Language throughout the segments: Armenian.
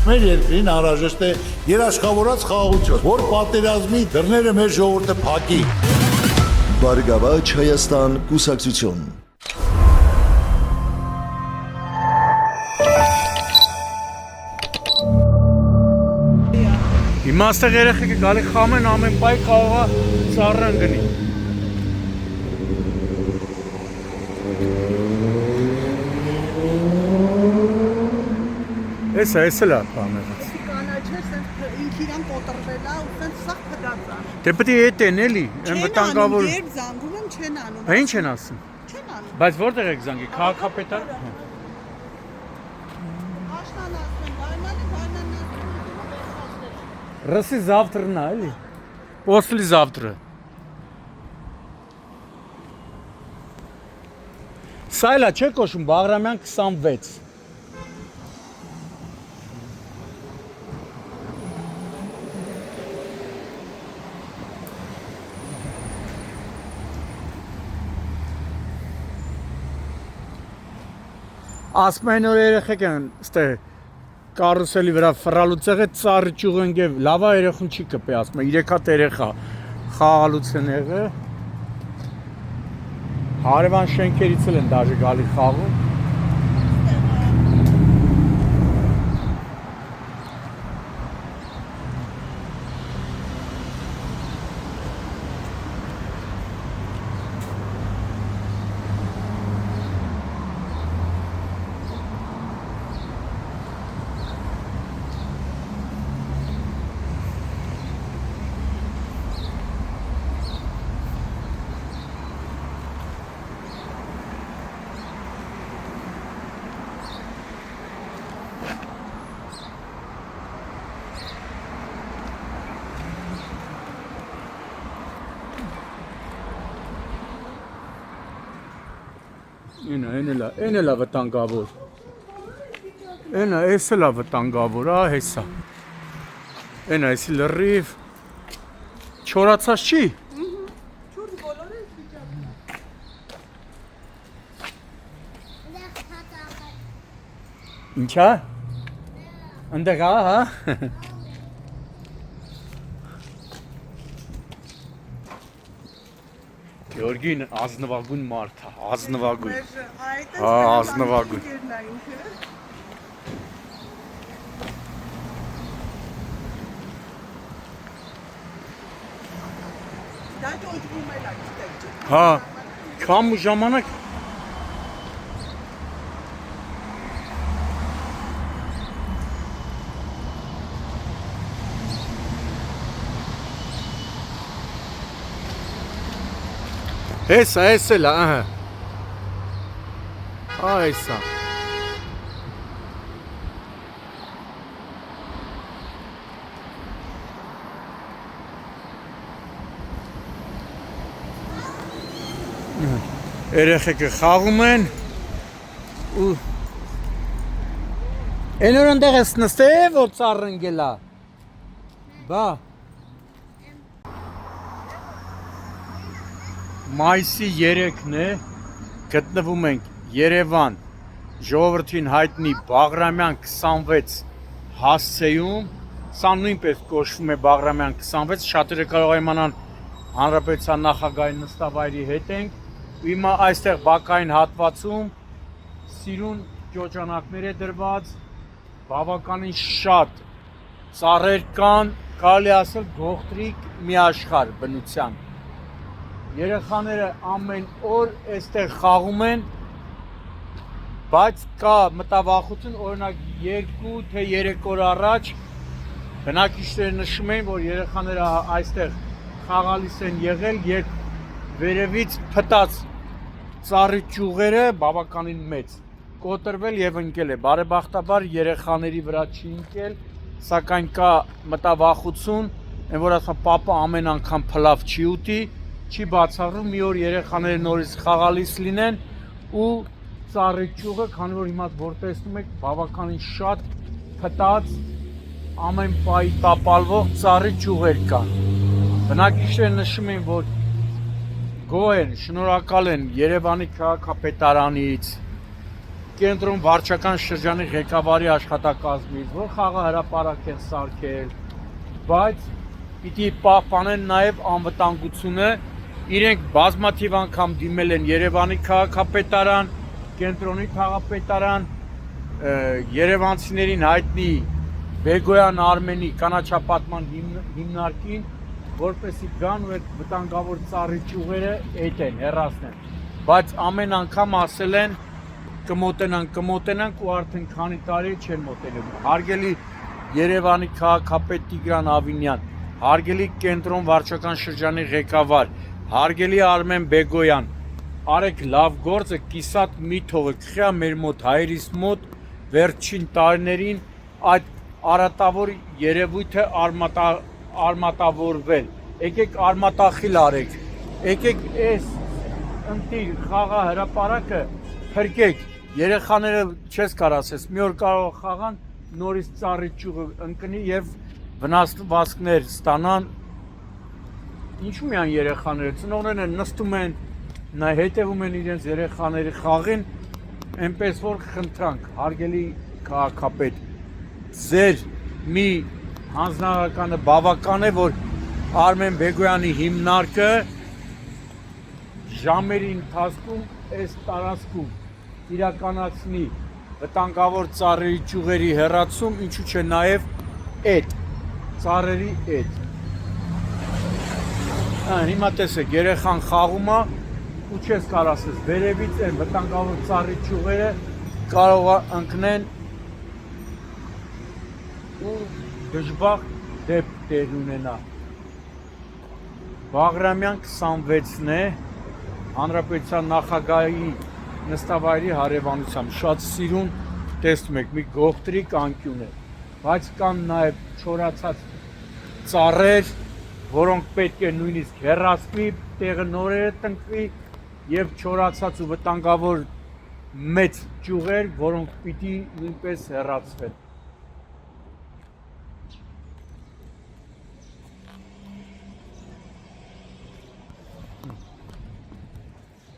Մեր երկրին անհրաժեշտ է երաշխավորած խաղաղություն, որ պատերազմի դռները մեր ժողովուրդը փակի։ Բարգավաճ Հայաստան կուսակցություն։ Հիմա այստեղ երեխեքը գալի խամ են ամեն բայ կարողա ծառան գնի։ Էսա էլ է բաները։ Կանաչեր սենց ինք իրան կոտրվել է ու սենց սաղ փդած է։ Դե պետք է հետ են էլի, այն վտանգավոր։ Երբ զանգում են չեն անում։ Ինչ են ասում։ Չեն անում։ Բայց որտեղ եք զանգի, քաղաքապետար։ Աշնան ասում են, վայնան Ռսի завтра նա էլի։ После завтра։ Սա էլա չէ կոչում Բաղրամյան 26։ Ասում են որ երեխեք են ստեղ կարուսելի վրա ֆռալուց եղե ծառի ճյուղ ընկև լավա երեխուն չի կպի ասում է 3 հատ երեխա խաղալուց են եղե հարևան շենքերից էլ են դաժե գալի խաղում Այն էլա վտանգավոր Այնա էս էլա վտանգավոր հեսա Այնա էսի լրիվ չորացած չի Չուր բոլորը վիճակն է։ Ինչա Ընդեղ հա Գեորգին ազնվագույն մարդ է, ազնվագույն։ Հա, ազնվագույն։ Դա ճոճվում է լա, գիտեք։ Հա, քամ ու ժամանակ Էսա էլ է, ահա Այսա Երեխեքը խաղում են ու Են որ ընդեղ ես նստել որ ծառ ընկել է Բա Մայիսի 3-ն է գտնվում ենք Երևան ժողովրդին հայտնի Բաղրամյան 26 հասցեում սա նույնպես կոչվում է Բաղրամյան 26 շատերը կարող իմանան հանրապետության նախագահի նստավայրի հետ ենք ու հիմա այստեղ բակային հատվածում սիրուն ճոճանակներ է դրված բավականին շատ ծառեր կան կարելի ասել գողտրիկ մի աշխարհ բնության Երեխաները ամեն օր այստեղ խաղում են, բայց կա մտավախություն, օրինակ 2 թե 3 օր առաջ բնակիչները նշում են, որ երեխաները այստեղ խաղալիս են եղել, երբ վերևից փտած ծառի ճյուղերը բավականին մեծ, կոտրվել եւ ընկել է։ Բարեբախտաբար երեխաների վրա չի ընկել, սակայն կա մտավախություն, այն որ ասա պապա ամեն անգամ փլավ չի ուտի չի բացառում մի օր երեխաները նորից խաղալիս լինեն ու ծառի ճյուղը, քանի որ հիմա որ տեսնում եք բավականին շատ փտած ամեն պահի տապալվող ծառի ճյուղեր կան։ Բնակիչները նշում են, որ գոհ են, շնորհակալ են Երևանի քաղաքապետարանից, կենտրոն վարչական շրջանի ղեկավարի աշխատակազմից, որ խաղահրապարակ են սարքել, բայց պիտի պահպանեն նաև անվտանգությունը, իրենք բազմաթիվ անգամ դիմել են Երևանի քաղաքապետարան, կենտրոնի քաղաքապետարան, երևանցիներին հայտնի Բեգոյան Արմենի կանաչապատման հիմնարկին, որպեսզի գան ու այդ վտանգավոր ծառի ճյուղերը էտեն, հեռացնեն, բայց ամեն անգամ ասել են կմոտենանք ու արդեն քանի տարի չեն մոտենում։ Հարգելի Երևանի քաղաքապետ Տիգրան Ավինյան, հարգելի կենտրոն վարչական շրջանի ղեկավար, հարգելի Արմեն Բեգոյան, արեք լավ գործը, կիսատ մի թողեք, խիա մեր մոտ հայրիս մոտ վերջին տարիներին այդ արատավոր երևույթը արմատավորվել։ Եկեք արմատախիլ արեք, եկեք այս ընտիր խաղահրապարակը փրկեք, երեխաները չես կարասես, մի օր կարող խաղան, նորից ծառի ճյուղը ընկնի և վնասվածքներ ստանան, ինչու միայն երեխաները, ծնողներն են նստում են, հետևում են իրենց երեխաների խաղին, այնպես որ խնդրանք, հարգելի քաղաքապետ, ձեր մի հանձնարարականը բավական է, որ Արմեն Բեգոյանի հիմնարկը ժամերի ընթացքում այս տարածքում իրականացնի վտանգավոր ծառերի ճյուղերի հեռացում, ինչու չէ նաև էդ, ծառերի էդ։ Հիմա տեսեք, երեխան խաղում է ու չես կարասես, վերևից են վտանգավոր ծառի ճյուղերը կարող է ընկնեն ու դժբախտ դեպք տեղ ունենա։ Բաղրամյան 26-ն է, Հանրապետության նախագահի նստավայրի հարևանությամբ, շատ սիրուն տեսնում եք, մի գողտրիկ անկյուն է, բայց կան նաև չորացած ծառեր, որոնք պետք է նույնիսկ հեռացվի, տեղը նորերը տնկվի և չորացած ու վտանգավոր մեծ ճյուղեր, որոնք պիտի նույնպես հեռացվեն։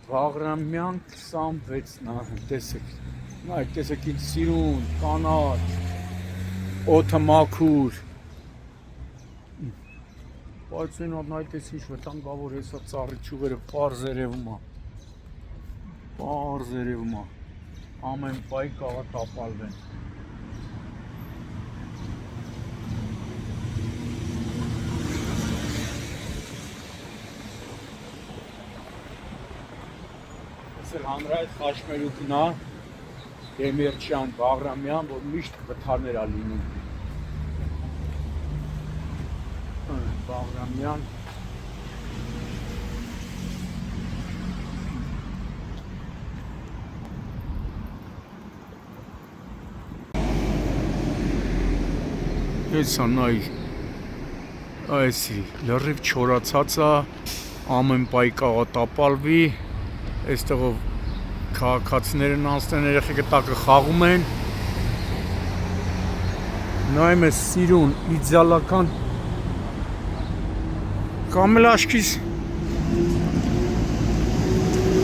Բաղրամյան 26-ն, տեսեք, տեսեք ինչ սիրուն, կանաչ, օդը մաքուր, բայց այն նայտես ինչ վտանգավոր հեսա ծառի ճյուղերը պարզ երևում է, ամեն պայ կարող տապալվեն։ Հանրայդ խաչմերուկն է, Դեմիրճյան, Բաղրամյան, որ միշտ վթարներ է լինում։ Բաղրամյան։ Հեսա նայ, այսի, լրիվ չորացած է, ամեն պայ կարող տապալվի, այստեղով քաղաքացիներն անցնեն, երեխեքը տակը խաղում են, նայում ես սիրուն, իդեալական, կամ էլ աշկիս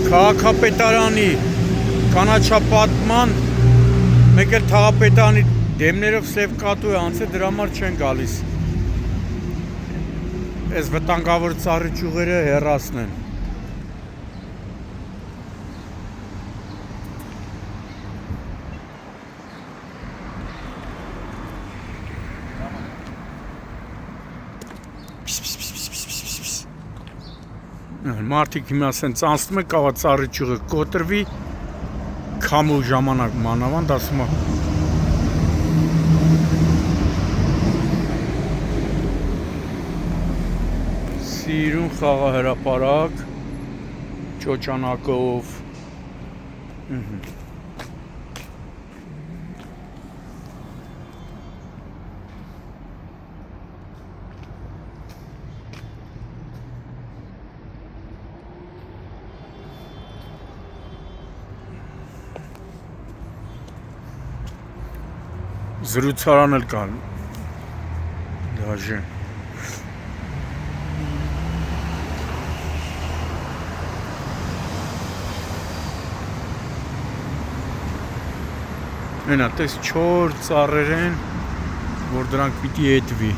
քաղաքապետարանի կանաչապատման, մեկ էլ թաղապետարանի դեմներով սև կատու է անցել, դրա համար չեն գալիս, այս վտանգավոր ծառի ճյուղերը հեռացնեն։ Մարդիկ հիմա ասենց անցնում է, կարող ծառի ճյուղը կոտրվի, քամու ժամանակ մանավանդ ասում է։ Սիրուն խաղահրապարակ, ճոճանակով։ Զրուցարան էլ կան, դաժե։ Մենա, տես 4 ծառեր են, որ դրանք պիտի եդվի։